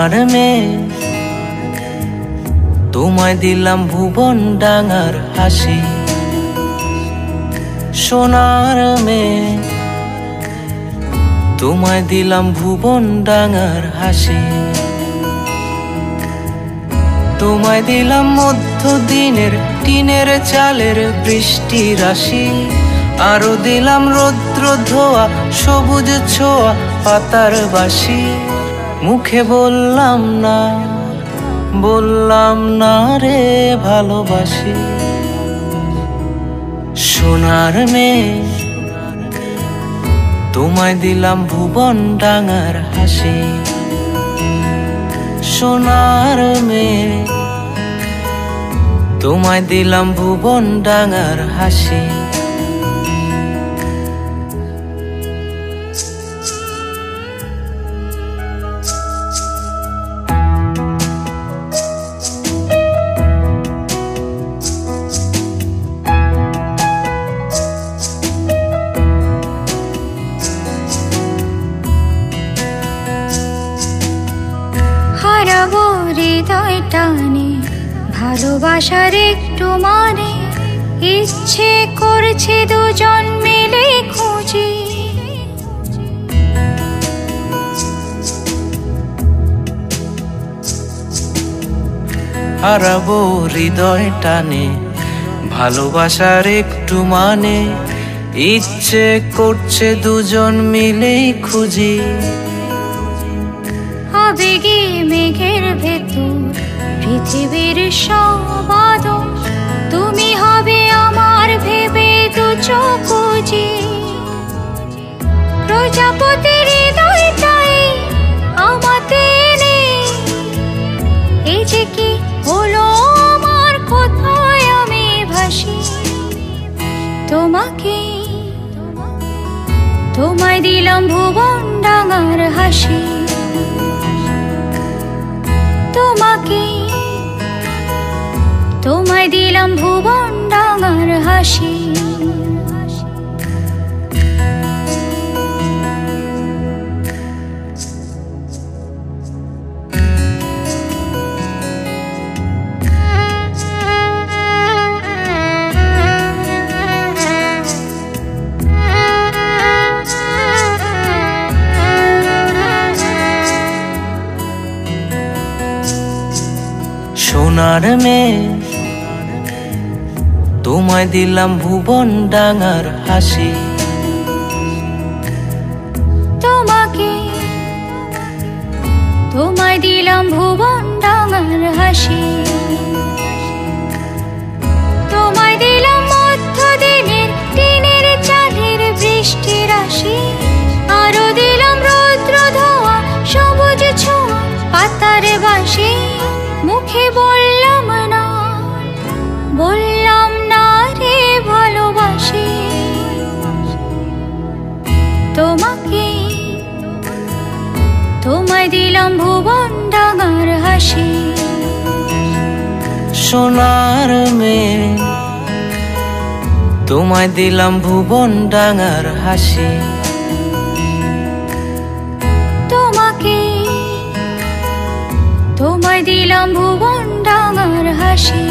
সোনার মেয়ে তোমায় দিলাম ভুবন ডাঙার হাসি। সোনার মেয়ে তোমায় দিলাম ভুবন ডাঙার হাসি। তোমায় দিলাম মধ্য দিনের টিনের চালের বৃষ্টি রাশি। আরো দিলাম রৌদ্র ধোয়া সবুজ ছোঁয়া পাতার বাসি। মুখে বললাম না রে ভালোবাসি। সোনার মেয়ে তোমায় দিলাম ভুবন ডাঙার হাসি। সোনার মেয়ে তোমায় দিলাম ভুবন ডাঙার হাসি। হারাবো হৃদয় টানে ভালোবাসার একটু মানে। ইচ্ছে করছে দুজন মিলে খুঁজি। হারাবো হৃদয় টানে ভালোবাসার একটু মানে। ইচ্ছে করছে দুজন মিলেই খুঁজি। আবেগে মেঘের ভেতর পৃথিবীর সব আদর। তুমি হবে আমার ভেবে দু চোখ বুজি। প্রজাপতির হৃদয়টাই আমাতে নেই। এই যে কি হলো আমার কোথায় আমি ভাসি। তোমায় দিলাম ভুবন ডাঙার হাসি। তোমায় দিলাম ভুবন ডাঙার হাসি। সোনার মেয়ে তোমায় দিলাম ভুবন ডাঙার হাসি। তোমায় দিলাম ভুবন ডাঙার হাসি। তোমায় দিলাম মধ্য দিনের টিনের চালের বৃষ্টি রাশি। আরো দিলাম রৌদ্র ধোয়া সবুজ ছোঁয়া পাতার বাসি। মুখে বললাম না রে ভালোবাসি। তোমায় দিলাম ভুবন ডাঙার হাসি। সোনার মেয়ে তোমায় দিলাম ভুবন ডাঙার হাসি। তোমায় দিলাম ভুবন ডাঙার হাসি।